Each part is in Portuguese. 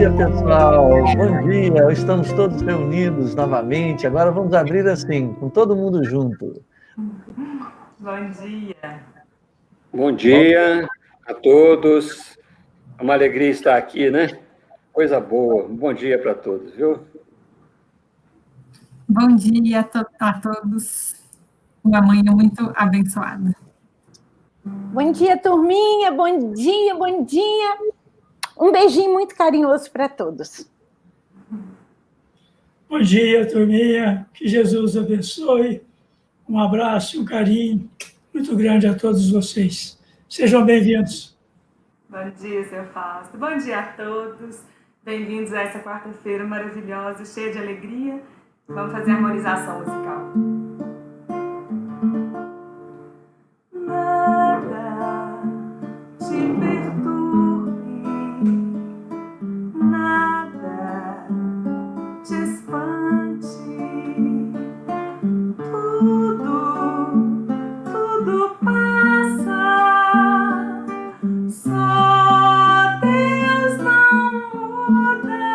dia, pessoal. Bom dia. Estamos todos reunidos novamente. Agora vamos abrir assim, com todo mundo junto. Bom dia. Bom dia a todos. É uma alegria estar aqui, né? Coisa boa. Bom dia para todos, viu? Bom dia a todos. Uma manhã muito abençoada. Bom dia, turminha. Bom dia, bom dia. Um beijinho muito carinhoso para todos. Bom dia, turminha. Que Jesus abençoe. Um abraço, um carinho muito grande a todos vocês. Sejam bem-vindos. Bom dia, seu Fausto. Bom dia a todos. Bem-vindos a essa quarta-feira maravilhosa, cheia de alegria. Vamos fazer a harmonização musical. Nada te perturbe, nada te espante, tudo passa, só Deus não muda,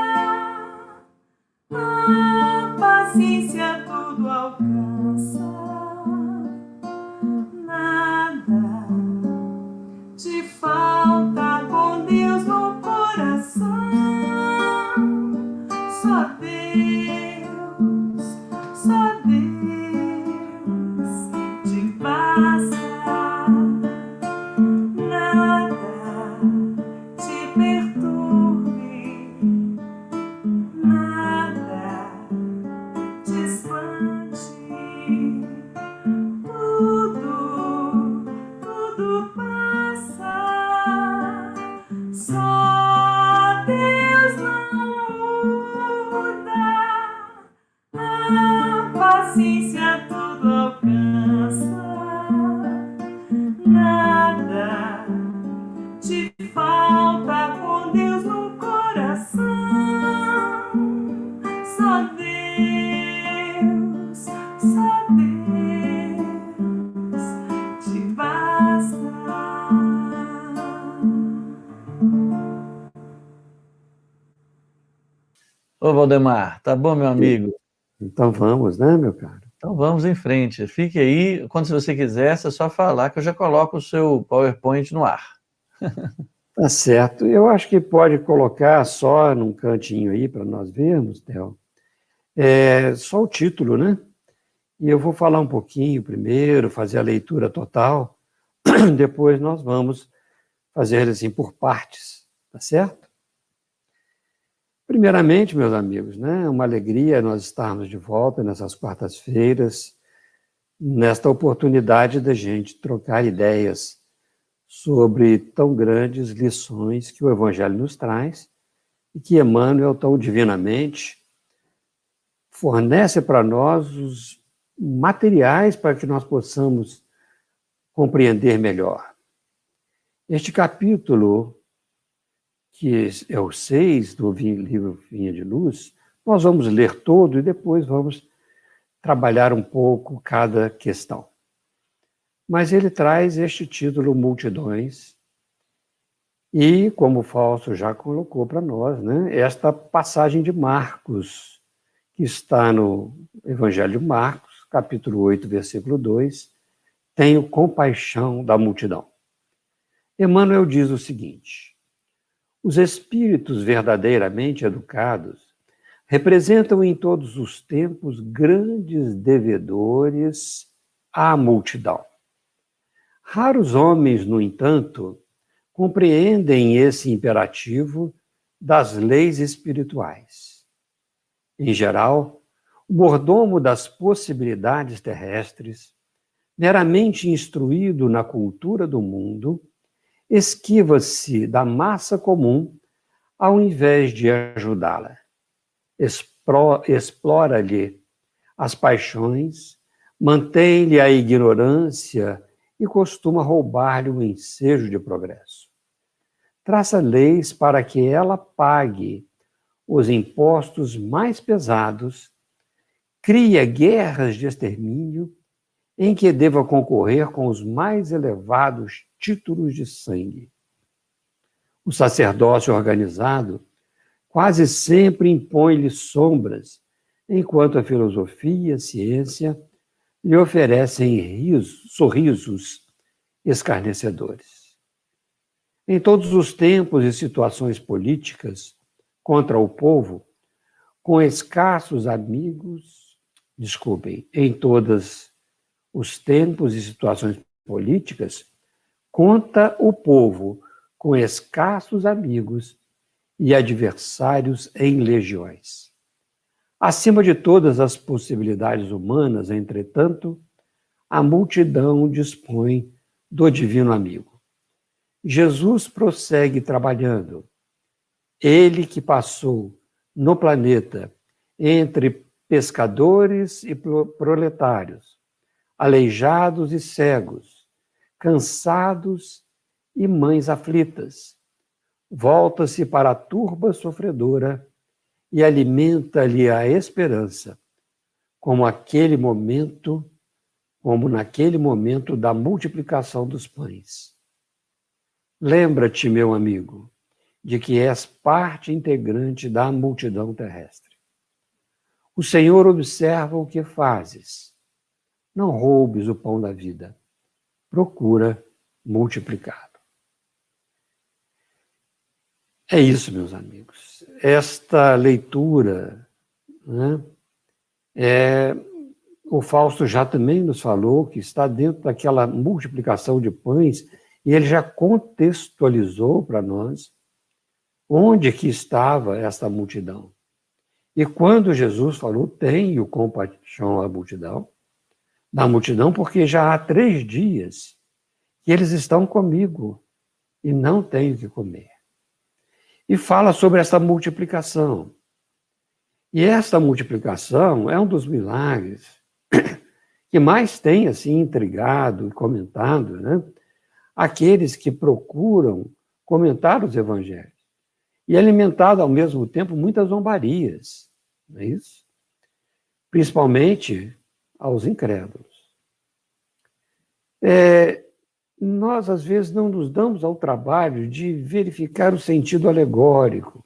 a paciência tudo alcança, nada te falta com Deus no coração, só Deus te basta, nada te perturbe, nada te espante, tudo passa, só Deus não muda, a paciência tudo alcança, nada te falta com Deus no coração, só Deus te basta. Ô, Valdemar, tá bom, meu amigo? Então vamos, né, meu caro? Então vamos em frente. Fique aí, quando você quiser, é só falar que eu já coloco o seu PowerPoint no ar. Tá certo. Eu acho que pode colocar só num cantinho aí para nós vermos, Theo. Só o título, né? E eu vou falar um pouquinho primeiro, fazer a leitura total, depois nós vamos fazer assim por partes, tá certo? Primeiramente, meus amigos, né? Uma alegria nós estarmos de volta nessas quartas-feiras, nesta oportunidade da gente trocar ideias sobre tão grandes lições que o Evangelho nos traz e que Emmanuel tão divinamente fornece para nós os materiais para que nós possamos compreender melhor. Este capítulo, que é o 6 do livro Vinha de Luz, nós vamos ler todo e depois vamos trabalhar um pouco cada questão. Mas ele traz este título Multidões e, como o Fausto já colocou para nós, né, esta passagem de Marcos, que está no Evangelho de Marcos, capítulo 8, versículo 2, tenho compaixão da multidão. Emmanuel diz o seguinte: os espíritos verdadeiramente educados representam em todos os tempos grandes devedores à multidão. Raros homens, no entanto, compreendem esse imperativo das leis espirituais. Em geral, o mordomo das possibilidades terrestres, meramente instruído na cultura do mundo, esquiva-se da massa comum ao invés de ajudá-la. Explora-lhe as paixões, mantém-lhe a ignorância e costuma roubar-lhe o ensejo de progresso. Traça leis para que ela pague os impostos mais pesados, cria guerras de extermínio em que deva concorrer com os mais elevados títulos de sangue. O sacerdócio organizado quase sempre impõe-lhe sombras, enquanto a filosofia, a ciência, lhe oferecem sorrisos escarnecedores. Em todos os tempos e situações políticas contra o povo, com escassos amigos, em todos os tempos e situações políticas, conta o povo com escassos amigos e adversários em legiões. Acima de todas as possibilidades humanas, entretanto, a multidão dispõe do divino amigo. Jesus prossegue trabalhando. Ele que passou no planeta entre pescadores e proletários, aleijados e cegos, cansados e mães aflitas, volta-se para a turba sofredora e alimenta-lhe a esperança, como naquele momento da multiplicação dos pães. Lembra-te, meu amigo, de que és parte integrante da multidão terrestre. O Senhor observa o que fazes. Não roubes o pão da vida. Procura multiplicá-lo. É isso, meus amigos. Esta leitura, né, o Fausto já também nos falou que está dentro daquela multiplicação de pães, e ele já contextualizou para nós onde que estava esta multidão. E quando Jesus falou, tenho compaixão da multidão, porque já há 3 dias que eles estão comigo e não tenho que comer. E fala sobre essa multiplicação. E esta multiplicação é um dos milagres que mais tem assim intrigado e comentado, né? Aqueles que procuram comentar os evangelhos. E alimentado, ao mesmo tempo, muitas zombarias, não é isso? Principalmente aos incrédulos. Nós, às vezes, não nos damos ao trabalho de verificar o sentido alegórico,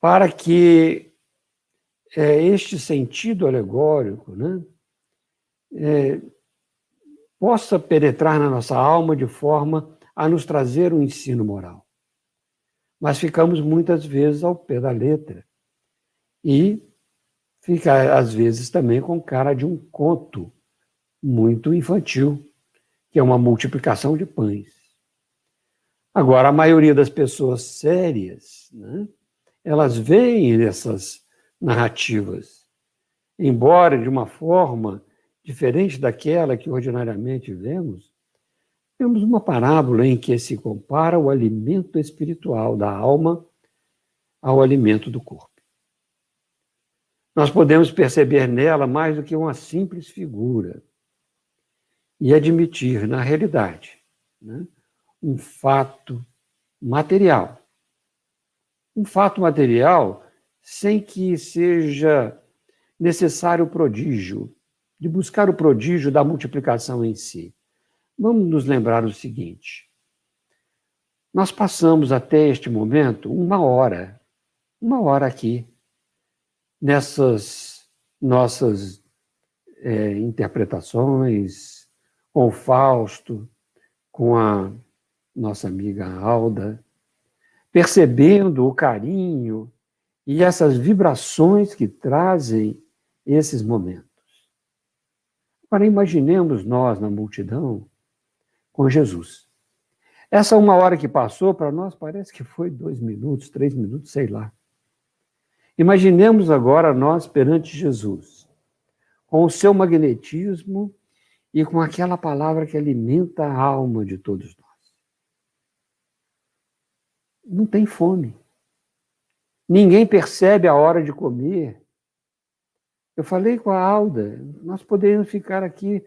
para que este sentido alegórico, né, possa penetrar na nossa alma de forma a nos trazer um ensino moral. Mas ficamos muitas vezes ao pé da letra e fica, às vezes, também com cara de um conto muito infantil, que é uma multiplicação de pães. Agora, a maioria das pessoas sérias, né, elas veem essas narrativas, embora de uma forma diferente daquela que ordinariamente vemos. Temos uma parábola em que se compara o alimento espiritual da alma ao alimento do corpo. Nós podemos perceber nela mais do que uma simples figura e admitir, na realidade, né, um fato material. Um fato material sem que seja necessário o prodígio, de buscar o prodígio da multiplicação em si. Vamos nos lembrar o seguinte: nós passamos até este momento uma hora aqui, nessas nossas interpretações, com o Fausto, com a nossa amiga Alda, percebendo o carinho e essas vibrações que trazem esses momentos. Agora, imaginemos nós na multidão com Jesus. Essa uma hora que passou, para nós parece que foi 2 minutos, 3 minutos, sei lá. Imaginemos agora nós perante Jesus, com o seu magnetismo e com aquela palavra que alimenta a alma de todos nós. Não tem fome. Ninguém percebe a hora de comer. Eu falei com a Alda, nós poderíamos ficar aqui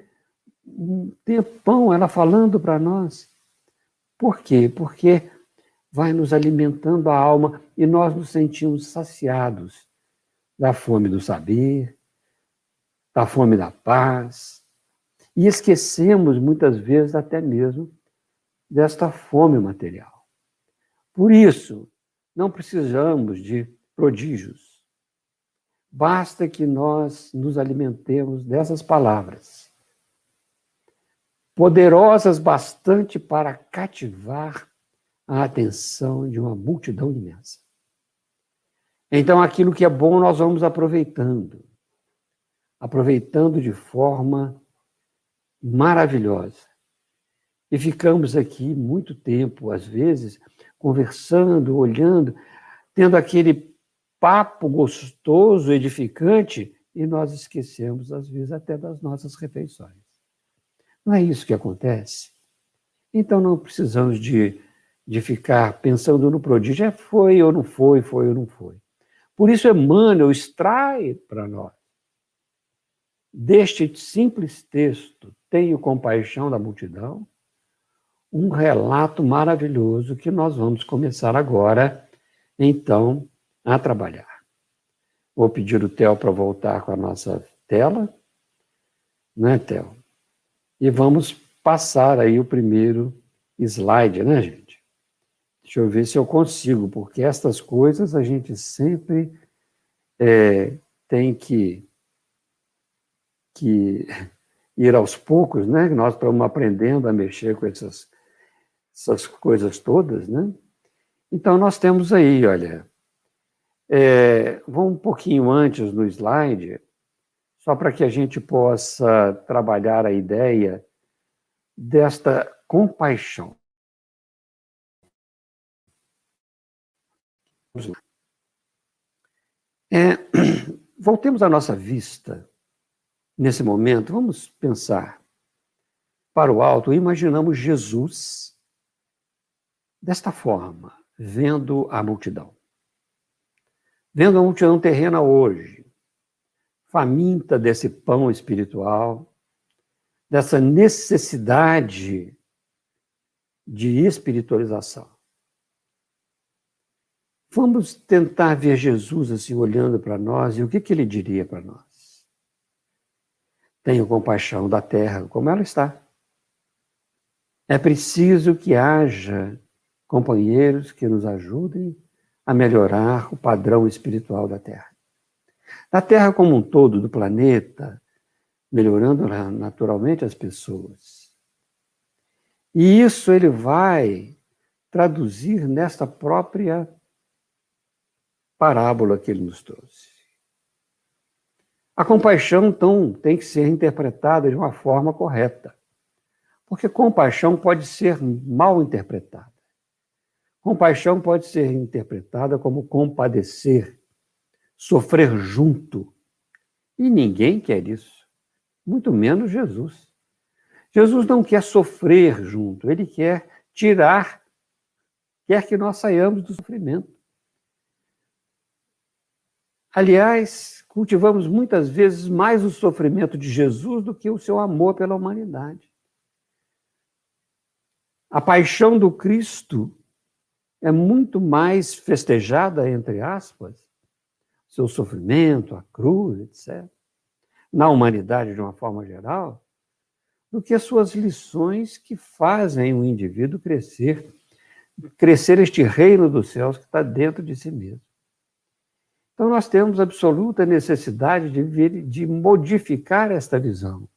um tempão, ela falando para nós. Por quê? Porque vai nos alimentando a alma e nós nos sentimos saciados da fome do saber, da fome da paz, e esquecemos muitas vezes até mesmo desta fome material. Por isso, não precisamos de prodígios. Basta que nós nos alimentemos dessas palavras, poderosas bastante para cativar a atenção de uma multidão imensa. Então, aquilo que é bom nós vamos aproveitando de forma maravilhosa. E ficamos aqui muito tempo, às vezes, conversando, olhando, tendo aquele papo gostoso, edificante, e nós esquecemos, às vezes, até das nossas refeições. Não é isso que acontece? Então, não precisamos de ficar pensando no prodígio, foi ou não foi, foi ou não foi. Por isso, Emmanuel extrai para nós, deste simples texto, Tenho Compaixão da Multidão, um relato maravilhoso que nós vamos começar agora, então, a trabalhar. Vou pedir o Theo para voltar com a nossa tela, né, Theo? E vamos passar aí o primeiro slide, né, gente? Deixa eu ver se eu consigo, porque estas coisas a gente sempre tem que ir aos poucos, né? Nós estamos aprendendo a mexer com essas coisas todas, né? Então, nós temos aí, olha, vamos um pouquinho antes no slide, só para que a gente possa trabalhar a ideia desta compaixão. Voltemos a nossa vista nesse momento, vamos pensar para o alto, imaginamos Jesus desta forma, vendo a multidão. Vendo a multidão terrena hoje, faminta desse pão espiritual, dessa necessidade de espiritualização. Vamos tentar ver Jesus assim olhando para nós e o que ele diria para nós. Tenho compaixão da terra como ela está. É preciso que haja companheiros que nos ajudem a melhorar o padrão espiritual da terra. Da terra como um todo, do planeta, melhorando naturalmente as pessoas. E isso ele vai traduzir nesta própria parábola que ele nos trouxe. A compaixão, então, tem que ser interpretada de uma forma correta. Porque compaixão pode ser mal interpretada. Compaixão pode ser interpretada como compadecer, sofrer junto. E ninguém quer isso, muito menos Jesus. Jesus não quer sofrer junto, ele quer quer que nós saiamos do sofrimento. Aliás, cultivamos muitas vezes mais o sofrimento de Jesus do que o seu amor pela humanidade. A paixão do Cristo é muito mais festejada, entre aspas, seu sofrimento, a cruz, etc., na humanidade de uma forma geral, do que as suas lições que fazem o indivíduo crescer este reino dos céus que está dentro de si mesmo. Então, nós temos absoluta necessidade de modificar esta visão.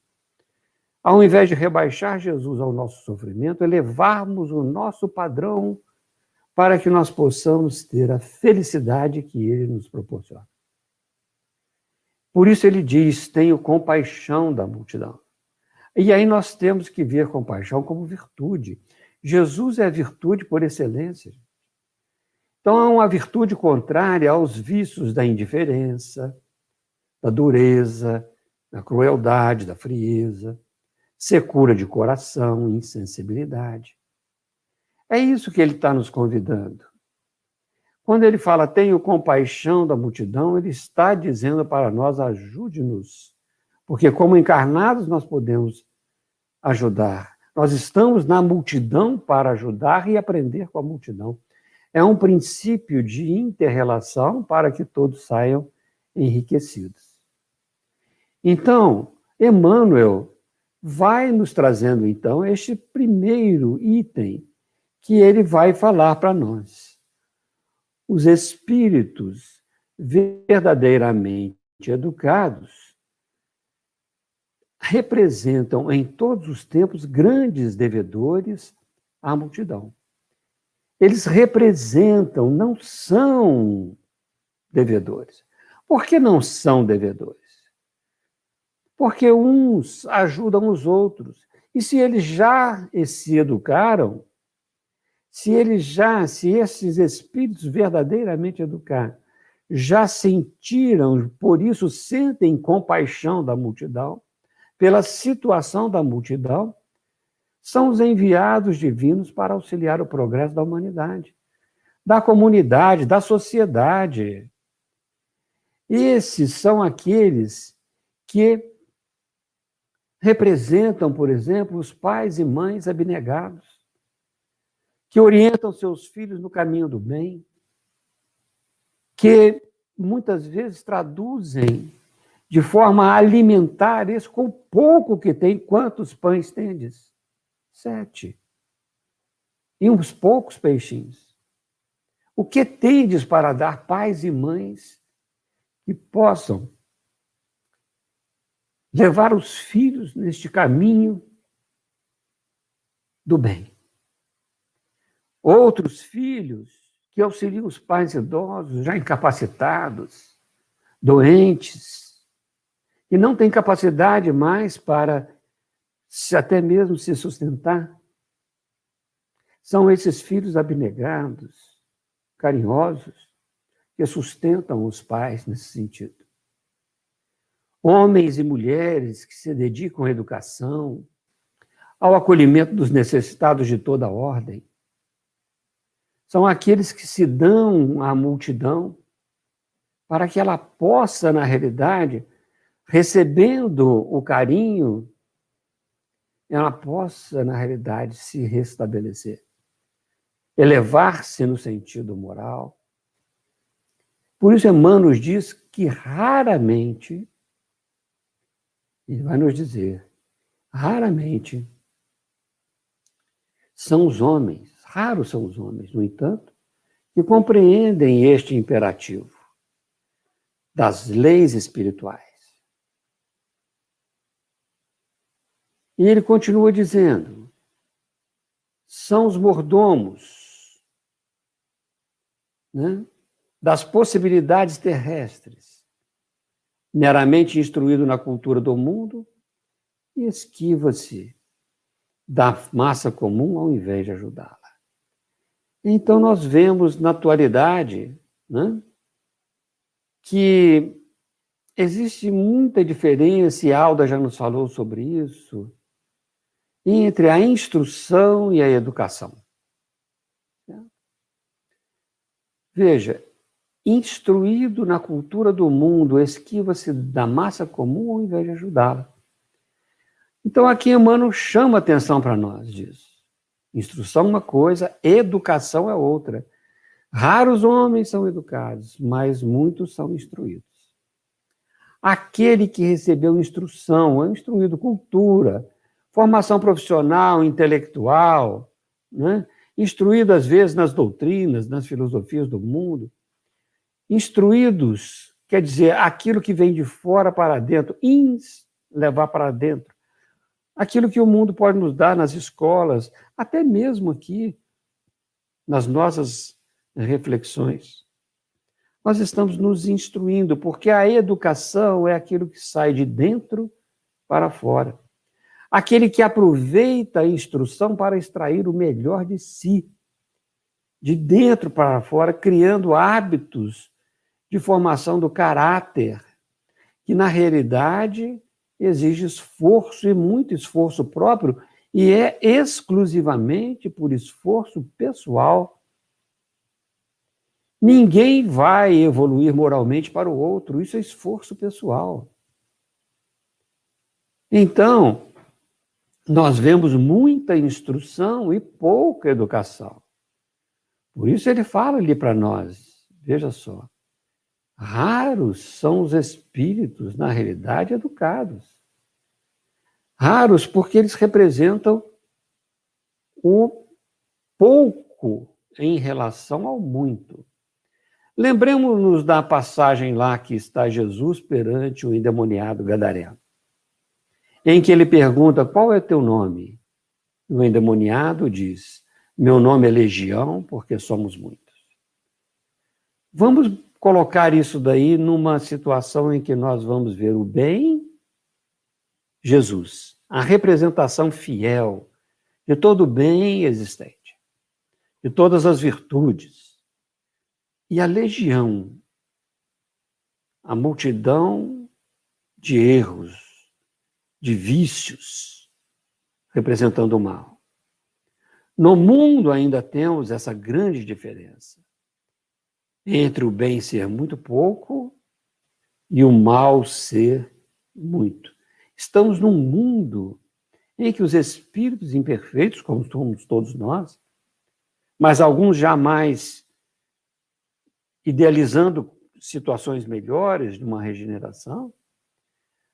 Ao invés de rebaixar Jesus ao nosso sofrimento, elevarmos o nosso padrão para que nós possamos ter a felicidade que ele nos proporciona. Por isso ele diz, tenho compaixão da multidão. E aí nós temos que ver compaixão como virtude. Jesus é a virtude por excelência. Então, é uma virtude contrária aos vícios da indiferença, da dureza, da crueldade, da frieza, secura de coração, insensibilidade. É isso que ele está nos convidando. Quando ele fala, tenho compaixão da multidão, ele está dizendo para nós, ajude-nos, porque como encarnados nós podemos ajudar. Nós estamos na multidão para ajudar e aprender com a multidão. É um princípio de inter-relação para que todos saiam enriquecidos. Então, Emmanuel vai nos trazendo, então, este primeiro item que ele vai falar para nós. os espíritos verdadeiramente educados representam em todos os tempos grandes devedores à multidão. Eles representam, não são devedores. Por que não são devedores? Porque uns ajudam os outros. E se eles já se educaram, se esses espíritos verdadeiramente educados já sentiram, por isso sentem compaixão da multidão, pela situação da multidão, são os enviados divinos para auxiliar o progresso da humanidade, da comunidade, da sociedade. Esses são aqueles que representam, por exemplo, os pais e mães abnegados, que orientam seus filhos no caminho do bem, que muitas vezes traduzem de forma a alimentar esse com o pouco que tem. Quantos pães tendes? 7. E uns poucos peixinhos. O que tendes para dar, pais e mães, que possam levar os filhos neste caminho do bem? Outros filhos que auxiliam os pais idosos, já incapacitados, doentes, que não têm capacidade mais para até mesmo se sustentar. São esses filhos abnegados, carinhosos, que sustentam os pais nesse sentido. Homens e mulheres que se dedicam à educação, ao acolhimento dos necessitados de toda a ordem. São aqueles que se dão à multidão para que ela possa, na realidade, recebendo o carinho, ela possa, na realidade, se restabelecer, elevar-se no sentido moral. Por isso, Emmanuel diz que raramente, ele vai nos dizer, raramente são os homens, raros são os homens, no entanto, que compreendem este imperativo das leis espirituais. E ele continua dizendo, são os mordomos, né, das possibilidades terrestres, meramente instruído na cultura do mundo, e esquiva-se da massa comum ao invés de ajudá-la. Então, nós vemos na atualidade, né, que existe muita diferença, e Alda já nos falou sobre isso, entre a instrução e a educação. Veja, instruído na cultura do mundo, esquiva-se da massa comum ao invés de ajudá-la. Então, aqui Emmanuel chama atenção para nós disso. Instrução é uma coisa, educação é outra. Raros homens são educados, mas muitos são instruídos. Aquele que recebeu instrução, é instruído cultura, formação profissional, intelectual, né? Instruído, às vezes, nas doutrinas, nas filosofias do mundo. Instruídos, quer dizer, aquilo que vem de fora para dentro, levar para dentro. Aquilo que o mundo pode nos dar nas escolas, até mesmo aqui, nas nossas reflexões. Nós estamos nos instruindo, porque a educação é aquilo que sai de dentro para fora. Aquele que aproveita a instrução para extrair o melhor de si, de dentro para fora, criando hábitos de formação do caráter, que na realidade exige esforço e muito esforço próprio, e é exclusivamente por esforço pessoal. Ninguém vai evoluir moralmente para o outro, isso é esforço pessoal. Então, nós vemos muita instrução e pouca educação. Por isso ele fala ali para nós, veja só, raros são os espíritos, na realidade, educados. Raros porque eles representam o pouco em relação ao muito. Lembremos-nos da passagem lá que está Jesus perante o endemoniado gadareno, em que ele pergunta: qual é teu nome? O endemoniado diz: meu nome é Legião, porque somos muitos. Vamos colocar isso daí numa situação em que nós vamos ver o bem, Jesus, a representação fiel de todo o bem existente, de todas as virtudes, e a legião, a multidão de erros, de vícios, representando o mal. No mundo ainda temos essa grande diferença entre o bem ser muito pouco e o mal ser muito. Estamos num mundo em que os espíritos imperfeitos, como somos todos nós, mas alguns jamais idealizando situações melhores de uma regeneração,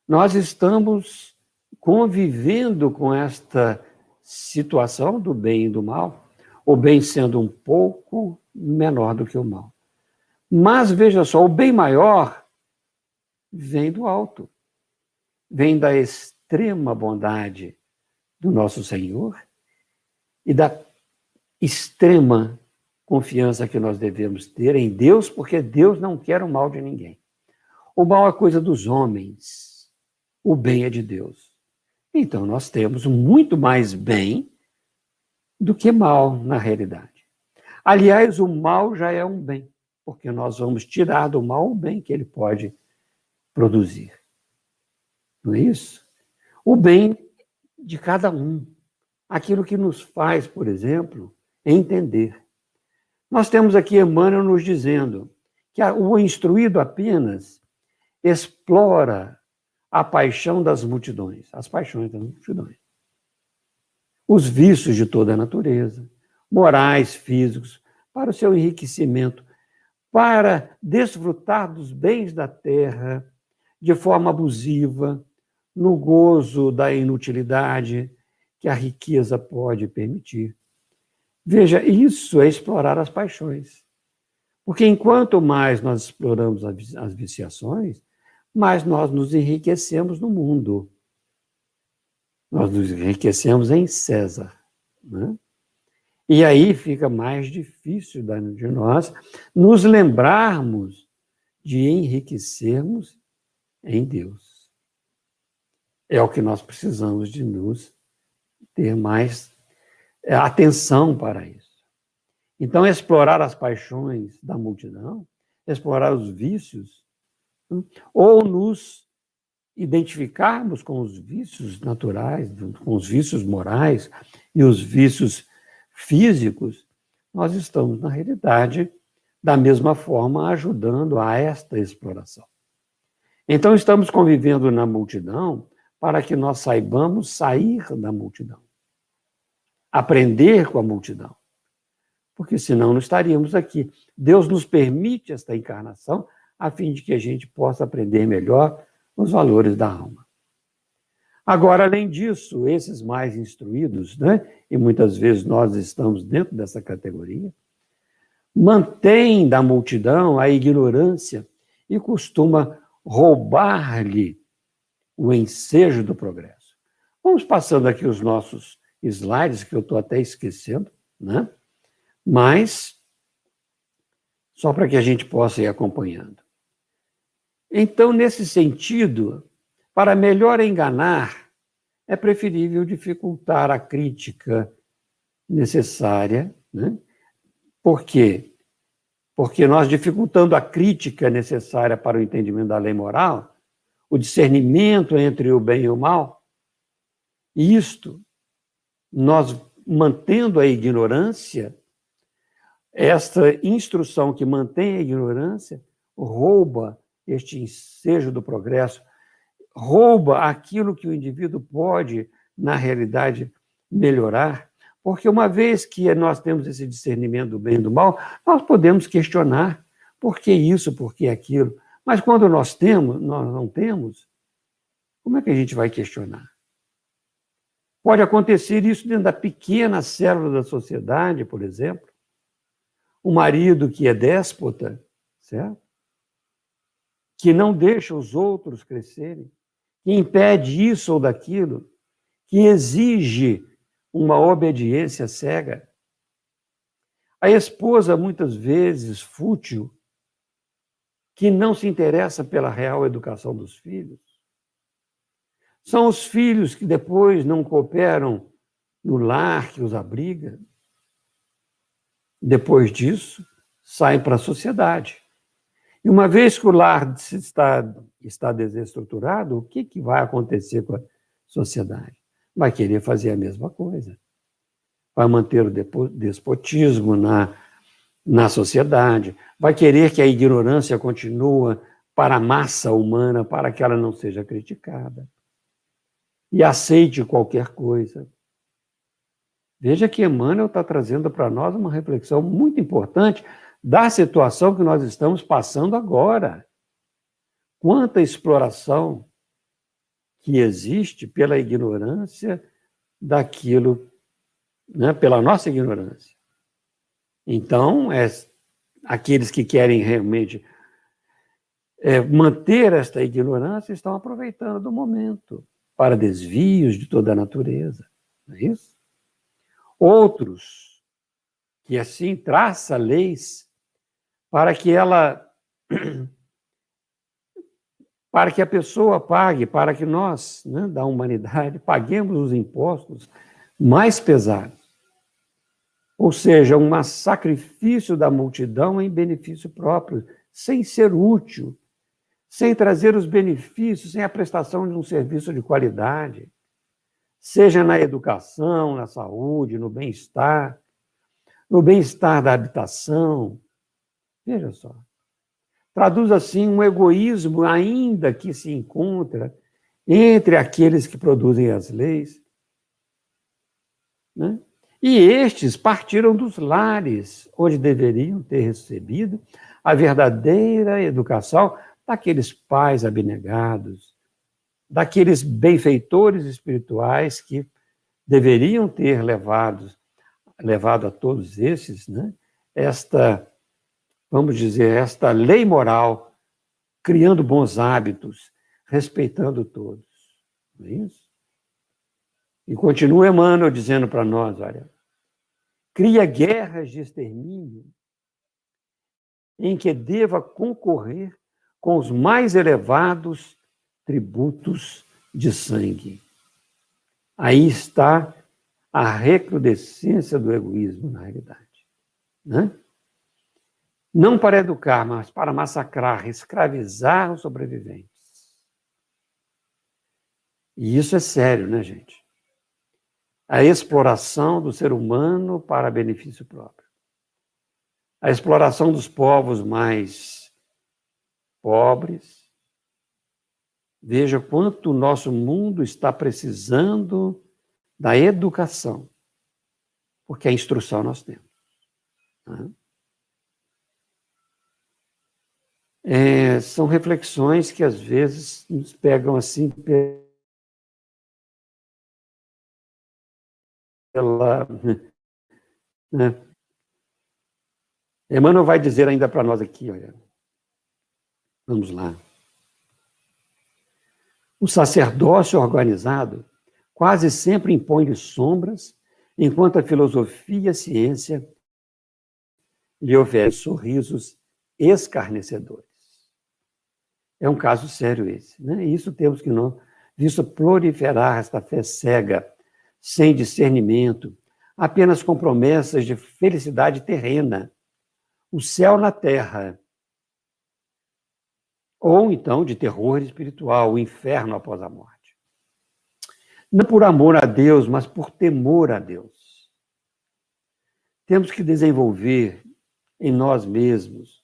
nós estamos convivendo com esta situação do bem e do mal, o bem sendo um pouco menor do que o mal. Mas, veja só, o bem maior vem do alto, vem da extrema bondade do nosso Senhor e da extrema confiança que nós devemos ter em Deus, porque Deus não quer o mal de ninguém. O mal é coisa dos homens, o bem é de Deus. Então, nós temos muito mais bem do que mal, na realidade. Aliás, o mal já é um bem, porque nós vamos tirar do mal o bem que ele pode produzir. Não é isso? O bem de cada um. Aquilo que nos faz, por exemplo, entender. Nós temos aqui Emmanuel nos dizendo que o instruído apenas explora a paixão das multidões, as paixões das multidões. Os vícios de toda a natureza, morais, físicos, para o seu enriquecimento, para desfrutar dos bens da terra de forma abusiva, no gozo da inutilidade que a riqueza pode permitir. Veja, isso é explorar as paixões. Porque enquanto mais nós exploramos as viciações, mais nós nos enriquecemos no mundo. Nós nos enriquecemos em César, né? E aí fica mais difícil de nós nos lembrarmos de enriquecermos em Deus. É o que nós precisamos de nos ter mais atenção para isso. Então, explorar as paixões da multidão, explorar os vícios, ou nos identificarmos com os vícios naturais, com os vícios morais e os vícios físicos, nós estamos, na realidade, da mesma forma, ajudando a esta exploração. Então, estamos convivendo na multidão para que nós saibamos sair da multidão, aprender com a multidão, porque senão não estaríamos aqui. Deus nos permite esta encarnação a fim de que a gente possa aprender melhor os valores da alma. Agora, além disso, esses mais instruídos, né, e muitas vezes nós estamos dentro dessa categoria, mantêm da multidão a ignorância e costuma roubar-lhe o ensejo do progresso. Vamos passando aqui os nossos slides, que eu estou até esquecendo, né? Mas, só para que a gente possa ir acompanhando. Então, nesse sentido, para melhor enganar, é preferível dificultar a crítica necessária, né? Por quê? Porque nós, dificultando a crítica necessária para o entendimento da lei moral, o discernimento entre o bem e o mal, isto, nós mantendo a ignorância, esta instrução que mantém a ignorância, rouba este ensejo do progresso, rouba aquilo que o indivíduo pode, na realidade, melhorar, porque uma vez que nós temos esse discernimento do bem e do mal, nós podemos questionar por que isso, por que aquilo. Mas quando nós não temos, como é que a gente vai questionar? Pode acontecer isso dentro da pequena célula da sociedade, por exemplo. O marido que é déspota, certo? Que não deixa os outros crescerem, que impede isso ou daquilo, que exige uma obediência cega. A esposa, muitas vezes, fútil, que não se interessa pela real educação dos filhos. São os filhos que depois não cooperam no lar que os abriga. Depois disso, saem para a sociedade. E uma vez que o lar está desestruturado, o que vai acontecer com a sociedade? Vai querer fazer a mesma coisa. Vai manter o despotismo na sociedade, vai querer que a ignorância continue para a massa humana, para que ela não seja criticada. E aceite qualquer coisa. Veja que Emmanuel está trazendo para nós uma reflexão muito importante da situação que nós estamos passando agora. Quanta exploração que existe pela ignorância daquilo, né, pela nossa ignorância. Então, aqueles que querem realmente manter esta ignorância estão aproveitando do momento para desvios de toda a natureza. Não é isso? Outros, que assim traça leis para que para que a pessoa pague, para que nós, né, da humanidade, paguemos os impostos mais pesados. Ou seja, um sacrifício da multidão em benefício próprio, sem ser útil, sem trazer os benefícios, sem a prestação de um serviço de qualidade, seja na educação, na saúde, no bem-estar da habitação. Veja só. Traduz assim um egoísmo ainda que se encontra entre aqueles que produzem as leis, né? E estes partiram dos lares, onde deveriam ter recebido a verdadeira educação daqueles pais abnegados, daqueles benfeitores espirituais que deveriam ter levado a todos esses, né, vamos dizer, esta lei moral, criando bons hábitos, respeitando todos. Não é isso? E continua Emmanuel dizendo para nós, olha, cria guerras de extermínio em que deva concorrer com os mais elevados tributos de sangue. Aí está a recrudescência do egoísmo, na realidade. Né? Não para educar, mas para massacrar, escravizar os sobreviventes. E isso é sério, né, gente? A exploração do ser humano para benefício próprio. A exploração dos povos mais pobres. Veja quanto o nosso mundo está precisando da educação, porque a instrução nós temos. São reflexões que às vezes nos pegam assim né? Emmanuel vai dizer ainda para nós aqui, olha. Vamos lá. O sacerdócio organizado quase sempre impõe-lhe sombras, enquanto a filosofia e a ciência lhe oferecem sorrisos escarnecedores. É um caso sério esse, né? Isso temos que não, visto proliferar esta fé cega, sem discernimento, apenas com promessas de felicidade terrena, o céu na terra, ou então de terror espiritual, o inferno após a morte. Não por amor a Deus, mas por temor a Deus. Temos que desenvolver em nós mesmos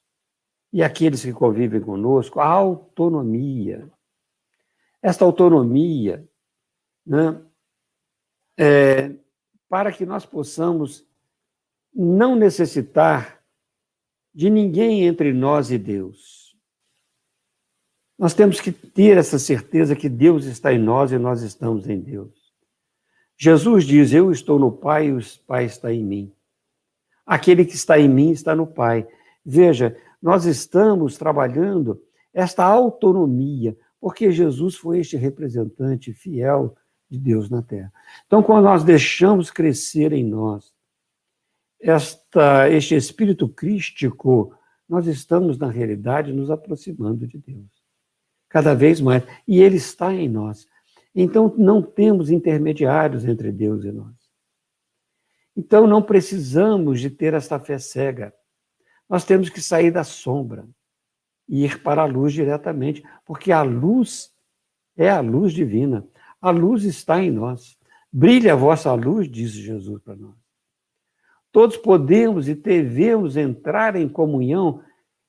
e aqueles que convivem conosco a autonomia. Esta autonomia, né, para que nós possamos não necessitar de ninguém entre nós e Deus. Nós temos que ter essa certeza que Deus está em nós e nós estamos em Deus. Jesus diz, eu estou no Pai e o Pai está em mim. Aquele que está em mim está no Pai. Veja, nós estamos trabalhando esta autonomia, porque Jesus foi este representante fiel de Deus na Terra. Então, quando nós deixamos crescer em nós este espírito crístico, nós estamos, na realidade, nos aproximando de Deus. Cada vez mais. E Ele está em nós. Então, não temos intermediários entre Deus e nós. Então, não precisamos de ter esta fé cega. Nós temos que sair da sombra e ir para a luz diretamente, porque a luz é a luz divina. A luz está em nós. Brilha a vossa luz, diz Jesus para nós. Todos podemos e devemos entrar em comunhão,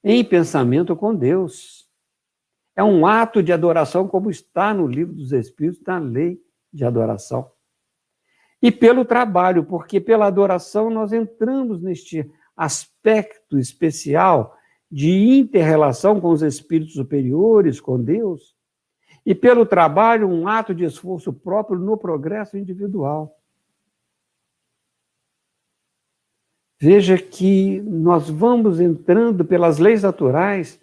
em pensamento com Deus. É um ato de adoração, como está no Livro dos Espíritos, na lei de adoração. E pelo trabalho, porque pela adoração nós entramos neste aspecto especial de inter-relação com os espíritos superiores, com Deus, e pelo trabalho, um ato de esforço próprio no progresso individual. Veja que nós vamos entrando pelas leis naturais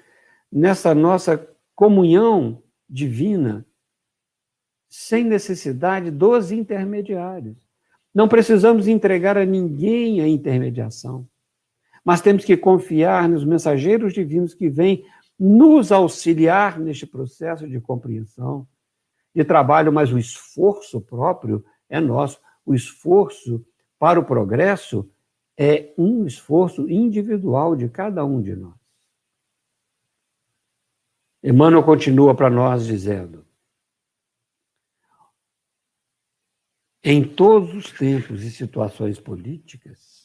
nessa nossa comunhão divina, sem necessidade dos intermediários. Não precisamos entregar a ninguém a intermediação, mas temos que confiar nos mensageiros divinos que vêm nos auxiliar neste processo de compreensão, de trabalho, mas o esforço próprio é nosso. O esforço para o progresso é um esforço individual de cada um de nós. Emmanuel continua para nós dizendo: em todos os tempos e situações políticas.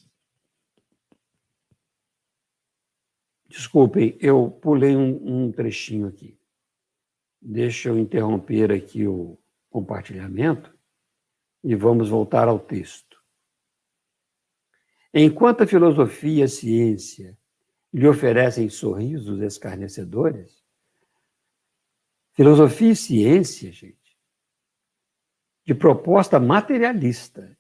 Desculpem, eu pulei um trechinho aqui. Deixa eu interromper aqui o compartilhamento e vamos voltar ao texto. Enquanto a filosofia e a ciência lhe oferecem sorrisos escarnecedores, filosofia e ciência, gente, de proposta materialista,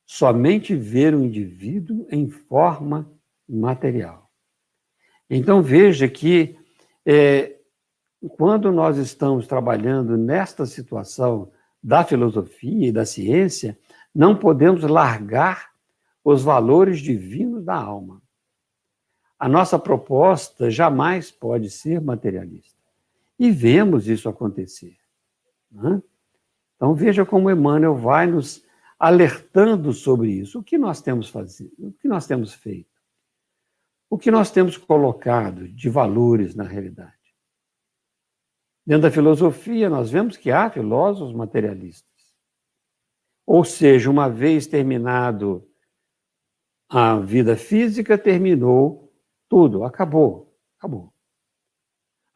somente ver o indivíduo em forma material. Então, veja que quando nós estamos trabalhando nesta situação da filosofia e da ciência, não podemos largar os valores divinos da alma. A nossa proposta jamais pode ser materialista. E vemos isso acontecer. Né? Então, veja como Emmanuel vai nos alertando sobre isso. O que nós temos feito? O que nós temos feito? O que nós temos colocado de valores na realidade? Dentro da filosofia, nós vemos que há filósofos materialistas. Ou seja, uma vez terminado a vida física, terminou tudo, acabou.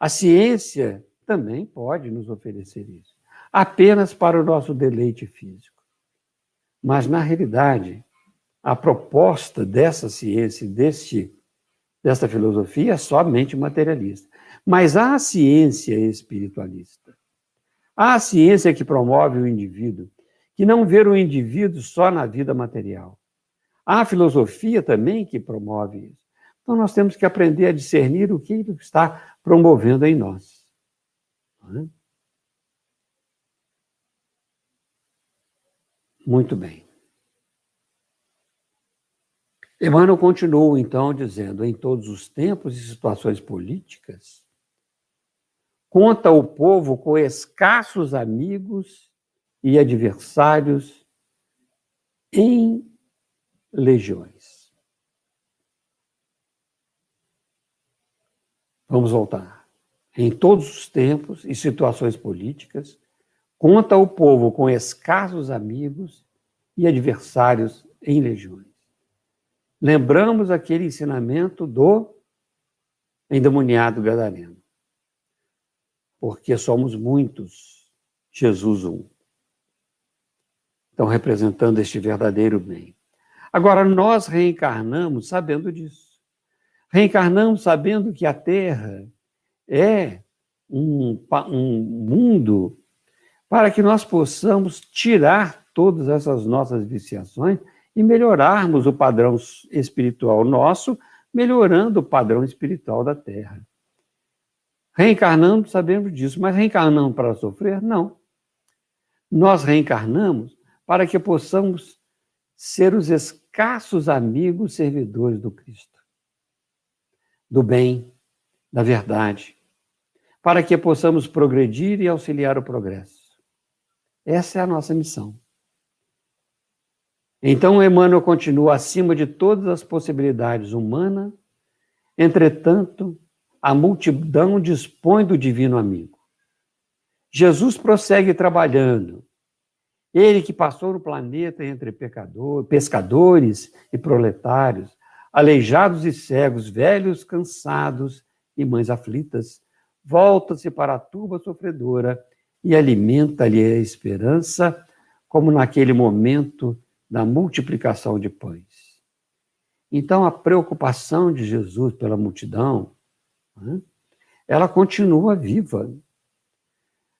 A ciência também pode nos oferecer isso, apenas para o nosso deleite físico. Mas, na realidade, a proposta dessa ciência, desta filosofia, é somente materialista. Mas há a ciência espiritualista. Há a ciência que promove o indivíduo, que não vê o indivíduo só na vida material. Há a filosofia também que promove isso. Então, nós temos que aprender a discernir o que ele está promovendo em nós. Não é? Muito bem. Emmanuel continuou, então, dizendo: em todos os tempos e situações políticas, conta o povo com escassos amigos e adversários em legiões. Vamos voltar. Em todos os tempos e situações políticas, conta o povo com escassos amigos e adversários em legiões. Lembramos aquele ensinamento do endemoniado gadareno. Porque somos muitos, Jesus um. Então, representando este verdadeiro bem. Agora, nós reencarnamos sabendo disso. Reencarnamos sabendo que a Terra é um mundo para que nós possamos tirar todas essas nossas viciações e melhorarmos o padrão espiritual nosso melhorando o padrão espiritual da Terra. Reencarnando, sabemos disso, mas reencarnamos para sofrer? Não. Nós reencarnamos para que possamos ser os escassos amigos servidores do Cristo, do bem, da verdade, para que possamos progredir e auxiliar o progresso. Essa é a nossa missão. Então, Emmanuel continua acima de todas as possibilidades humanas, entretanto, a multidão dispõe do divino amigo. Jesus prossegue trabalhando. Ele que passou no planeta entre pescadores e proletários, aleijados e cegos, velhos, cansados e mães aflitas, volta-se para a turba sofredora e alimenta-lhe a esperança, como naquele momento da multiplicação de pães. Então, a preocupação de Jesus pela multidão, ela continua viva.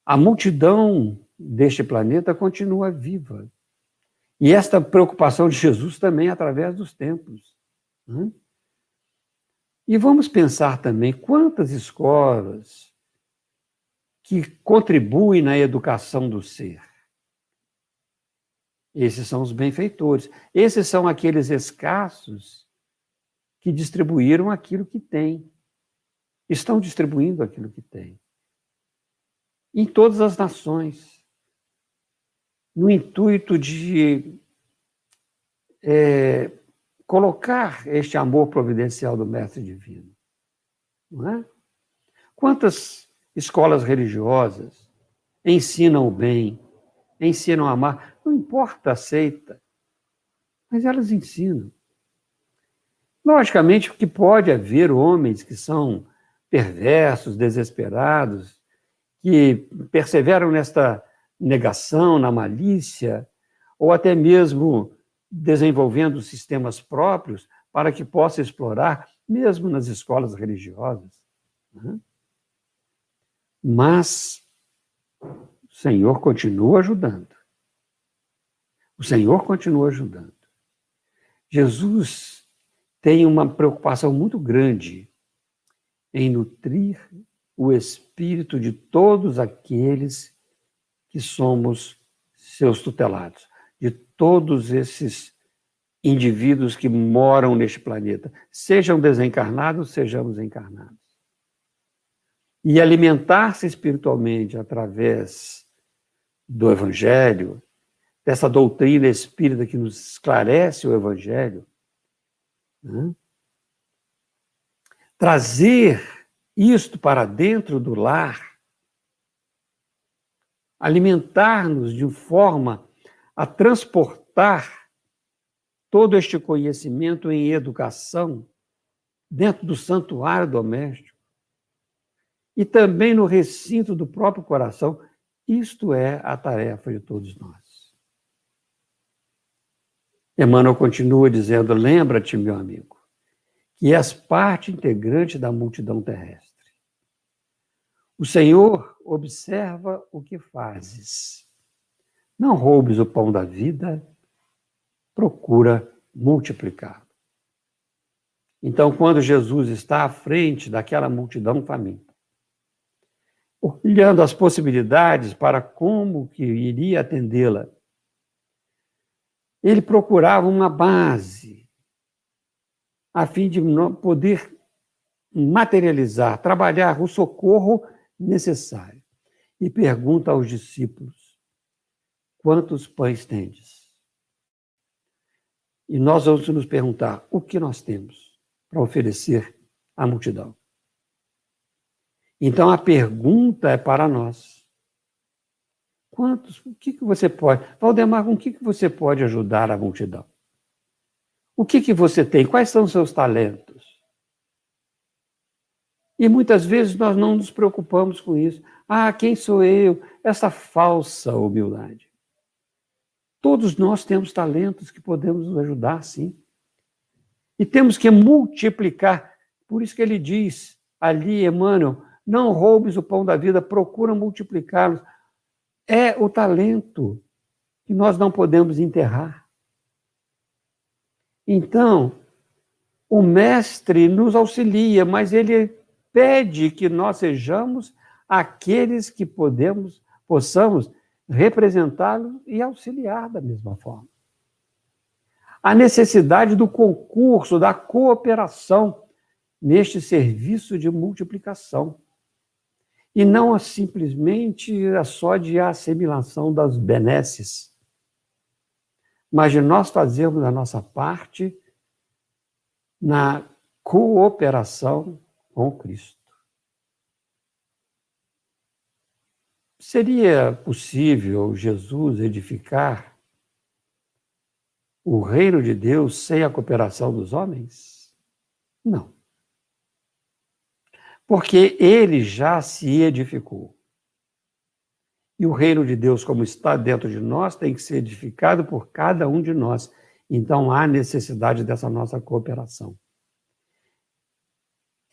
A multidão deste planeta continua viva. E esta preocupação de Jesus também através dos tempos. E vamos pensar também quantas escolas que contribuem na educação do ser. Esses são os benfeitores. Esses são aqueles escassos que distribuíram aquilo que têm. Estão distribuindo aquilo que têm. Em todas as nações. No intuito de colocar este amor providencial do Mestre Divino. Não é? Quantas escolas religiosas ensinam o bem, ensinam a amar, não importa a seita, mas elas ensinam. Logicamente que pode haver homens que são perversos, desesperados, que perseveram nesta negação, na malícia, ou até mesmo desenvolvendo sistemas próprios para que possa explorar, mesmo nas escolas religiosas. Mas o Senhor continua ajudando. O Senhor continua ajudando. Jesus tem uma preocupação muito grande em nutrir o espírito de todos aqueles que somos seus tutelados, de todos esses indivíduos que moram neste planeta, sejam desencarnados, sejamos encarnados. E alimentar-se espiritualmente através do Evangelho, dessa doutrina espírita que nos esclarece o Evangelho, trazer isto para dentro do lar, alimentar-nos de forma a transportar todo este conhecimento em educação dentro do santuário doméstico e também no recinto do próprio coração. Isto é a tarefa de todos nós. Emmanuel continua dizendo: lembra-te, meu amigo, que és parte integrante da multidão terrestre. O Senhor observa o que fazes. Não roubes o pão da vida, procura multiplicá-lo. Então, quando Jesus está à frente daquela multidão faminta, olhando as possibilidades para como que iria atendê-la, ele procurava uma base a fim de poder materializar, trabalhar o socorro necessário. E pergunta aos discípulos: quantos pães tendes? E nós vamos nos perguntar: o que nós temos para oferecer à multidão? Então a pergunta é para nós: quantos? O que você pode? Valdemar, com o que você pode ajudar a multidão? O que você tem? Quais são os seus talentos? E muitas vezes nós não nos preocupamos com isso. Ah, quem sou eu? Essa falsa humildade. Todos nós temos talentos que podemos nos ajudar, sim. E temos que multiplicar. Por isso que ele diz ali, Emmanuel, não roubes o pão da vida, procura multiplicá-los. É o talento que nós não podemos enterrar. Então, O mestre nos auxilia, mas ele pede que nós sejamos aqueles que possamos representá-lo e auxiliar da mesma forma. A necessidade do concurso, da cooperação neste serviço de multiplicação. E não simplesmente só de assimilação das benesses, mas de nós fazermos a nossa parte na cooperação com Cristo. Seria possível Jesus edificar o reino de Deus sem a cooperação dos homens? Não. Porque ele já se edificou. E o reino de Deus, como está dentro de nós, tem que ser edificado por cada um de nós. Então, há necessidade dessa nossa cooperação.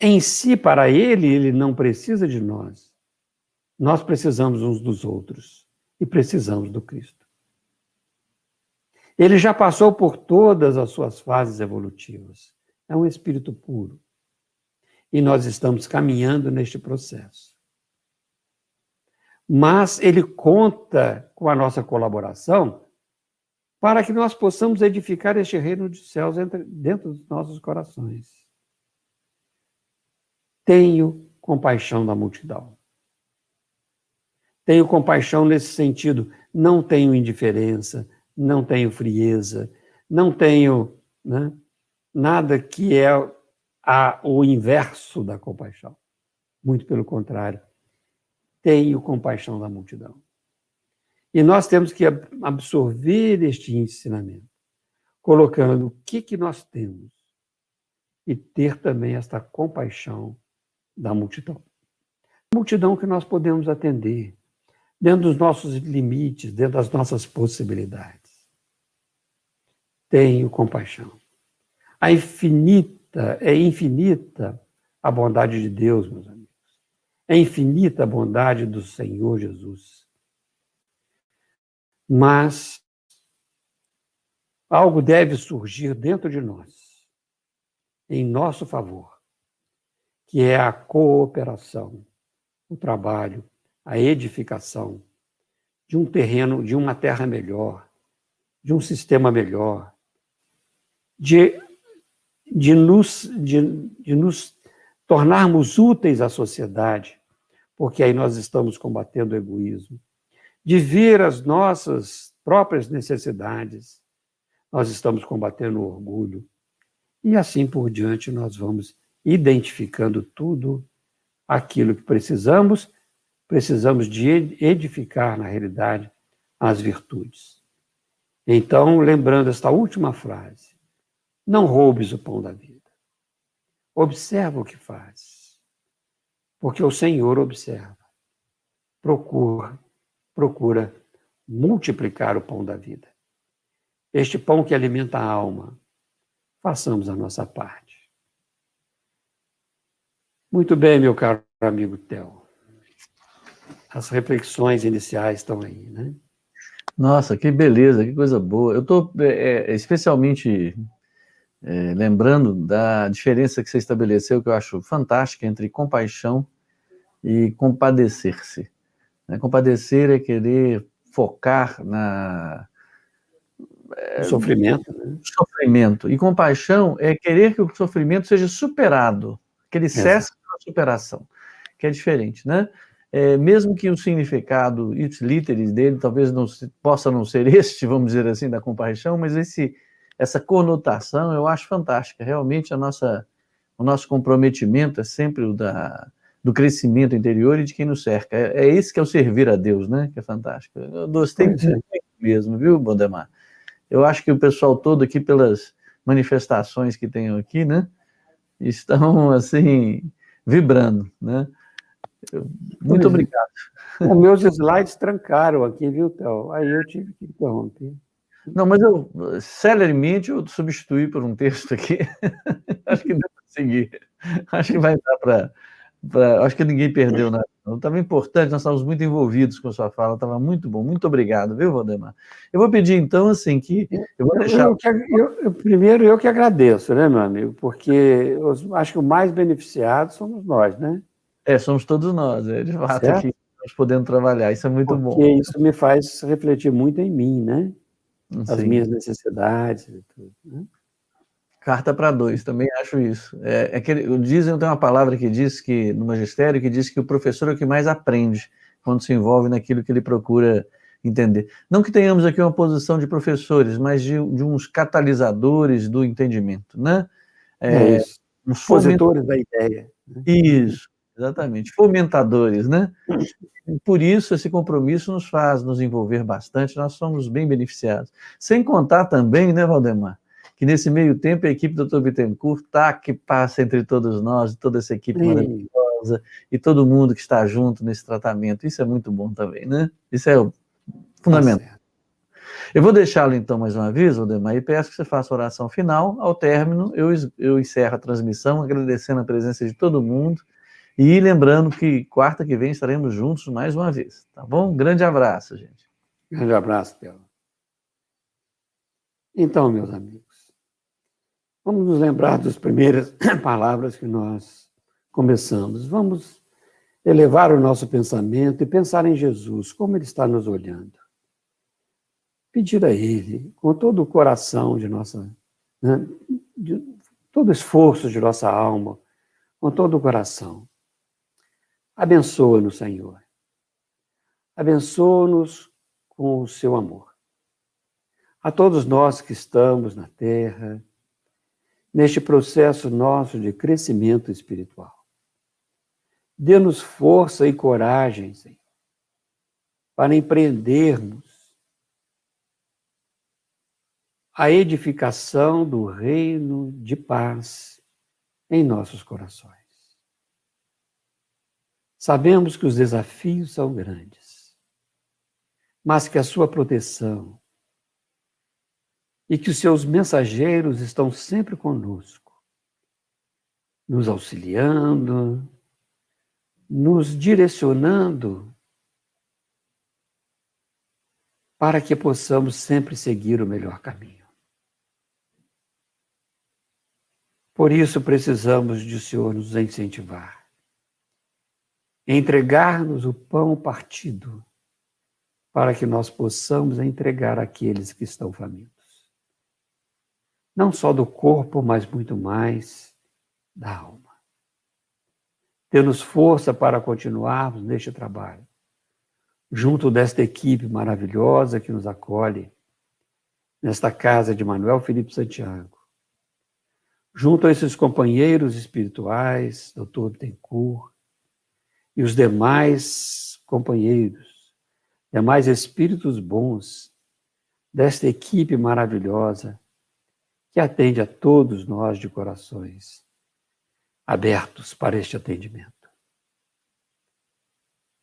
Em si, para ele não precisa de nós. Nós precisamos uns dos outros e precisamos do Cristo. Ele já passou por todas as suas fases evolutivas. É um espírito puro. E nós estamos caminhando neste processo. Mas ele conta com a nossa colaboração para que nós possamos edificar este reino dos céus dentro dos nossos corações. Tenho compaixão da multidão. Tenho compaixão nesse sentido. Não tenho indiferença, não tenho frieza, não tenho, né, nada que é o inverso da compaixão. Muito pelo contrário. Tenho compaixão da multidão. E nós temos que absorver este ensinamento, colocando o que nós temos e ter também esta compaixão da multidão. Multidão que nós podemos atender, dentro dos nossos limites, dentro das nossas possibilidades. Tenho compaixão. É infinita a bondade de Deus, meus amigos. É infinita a bondade do Senhor Jesus. Mas algo deve surgir dentro de nós, em nosso favor, que é a cooperação, o trabalho, a edificação de um terreno, de uma terra melhor, de um sistema melhor, de nos tornarmos úteis à sociedade, porque aí nós estamos combatendo o egoísmo, de ver as nossas próprias necessidades, nós estamos combatendo o orgulho, e assim por diante nós vamos identificando tudo aquilo que precisamos de edificar, na realidade, as virtudes. Então, lembrando esta última frase, não roubes o pão da vida. Observa o que faz, porque o Senhor observa, procura multiplicar o pão da vida. Este pão que alimenta a alma, façamos a nossa parte. Muito bem, meu caro amigo Theo. As reflexões iniciais estão aí, né? Nossa, que beleza, que coisa boa. Eu estou especialmente lembrando da diferença que você estabeleceu, que eu acho fantástica, entre compaixão e compadecer-se. Compadecer é querer focar O sofrimento. no sofrimento. E compaixão é querer que o sofrimento seja superado, que ele cesse na superação, que é diferente, né? Mesmo que o significado ipsiliteris dele talvez possa não ser este, vamos dizer assim, da compaixão, mas essa conotação eu acho fantástica. Realmente o nosso comprometimento é sempre o do crescimento interior e de quem nos cerca. É isso que é o servir a Deus, né? Que é fantástico. Eu gostei muito mesmo, viu, Bondemar? Eu acho que o pessoal todo aqui, pelas manifestações que tenho aqui, né? Estão, assim, vibrando, né? Muito obrigado. Os meus slides trancaram aqui, viu, Theo? Aí eu tive que interromper. Não, mas celeremente eu substituí por um texto aqui. Acho que dá para seguir. Acho que vai dar para... Acho que ninguém perdeu nada, Estava importante, nós estávamos muito envolvidos com a sua fala, estava muito bom. Muito obrigado, viu, Valdemar? Eu vou pedir, então, assim, que eu vou deixar... Primeiro, eu que agradeço, né, meu amigo? Porque eu acho que o mais beneficiado somos nós, né? Somos todos nós, de fato, certo? aqui, nós podendo trabalhar, isso é muito bom. Porque isso me faz refletir muito em mim, né? As Sim. minhas necessidades e tudo, né? Carta para 2, também acho isso. Dizem, tem uma palavra que diz que, no magistério, que diz que o professor é o que mais aprende quando se envolve naquilo que ele procura entender. Não que tenhamos aqui uma posição de professores, mas de uns catalisadores do entendimento, né? Isso. Os expositores da ideia. Né? Isso, exatamente. Fomentadores, né? E por isso, esse compromisso nos faz nos envolver bastante, nós somos bem beneficiados. Sem contar também, né, Valdemar, que nesse meio tempo a equipe do Dr. Bittencourt que passa entre todos nós, toda essa equipe maravilhosa, e todo mundo que está junto nesse tratamento. Isso é muito bom também, né? Isso é fundamental. Eu vou deixá-lo, então, mais uma vez, Valdemar, e peço que você faça a oração final. Ao término, eu encerro a transmissão, agradecendo a presença de todo mundo, e lembrando que quarta que vem estaremos juntos mais uma vez, tá bom? Um grande abraço, gente. Grande abraço, Pedro. Então, meus amigos, vamos nos lembrar das primeiras palavras que nós começamos. Vamos elevar o nosso pensamento e pensar em Jesus, como Ele está nos olhando. Pedir a Ele, com todo o coração de nossa... Né, de todo o esforço de nossa alma, com todo o coração. Abençoa-nos, Senhor. Abençoa-nos com o seu amor. A todos nós que estamos na Terra, neste processo nosso de crescimento espiritual. Dê-nos força e coragem, Senhor, para empreendermos a edificação do reino de paz em nossos corações. Sabemos que os desafios são grandes, mas que a sua proteção e que os seus mensageiros estão sempre conosco, nos auxiliando, nos direcionando para que possamos sempre seguir o melhor caminho. Por isso precisamos de o Senhor nos incentivar, entregar-nos o pão partido, para que nós possamos entregar àqueles que estão famintos. Não só do corpo, mas muito mais da alma. Dê-nos força para continuarmos neste trabalho, junto desta equipe maravilhosa que nos acolhe, nesta casa de Manuel Felipe Santiago, junto a esses companheiros espirituais, Dr. Bittencourt, e os demais companheiros, demais espíritos bons desta equipe maravilhosa que atende a todos nós de corações abertos para este atendimento.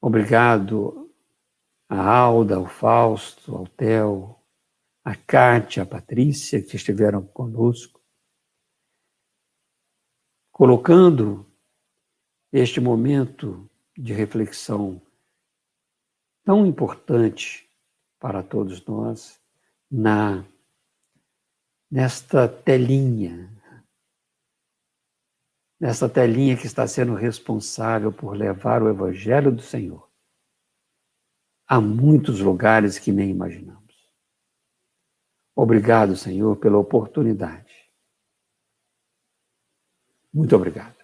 Obrigado a Alda, ao Fausto, ao Theo, a Kátia, a Patrícia, que estiveram conosco, colocando este momento de reflexão tão importante para todos nós nesta telinha que está sendo responsável por levar o Evangelho do Senhor a muitos lugares que nem imaginamos. Obrigado, Senhor, pela oportunidade. Muito obrigado.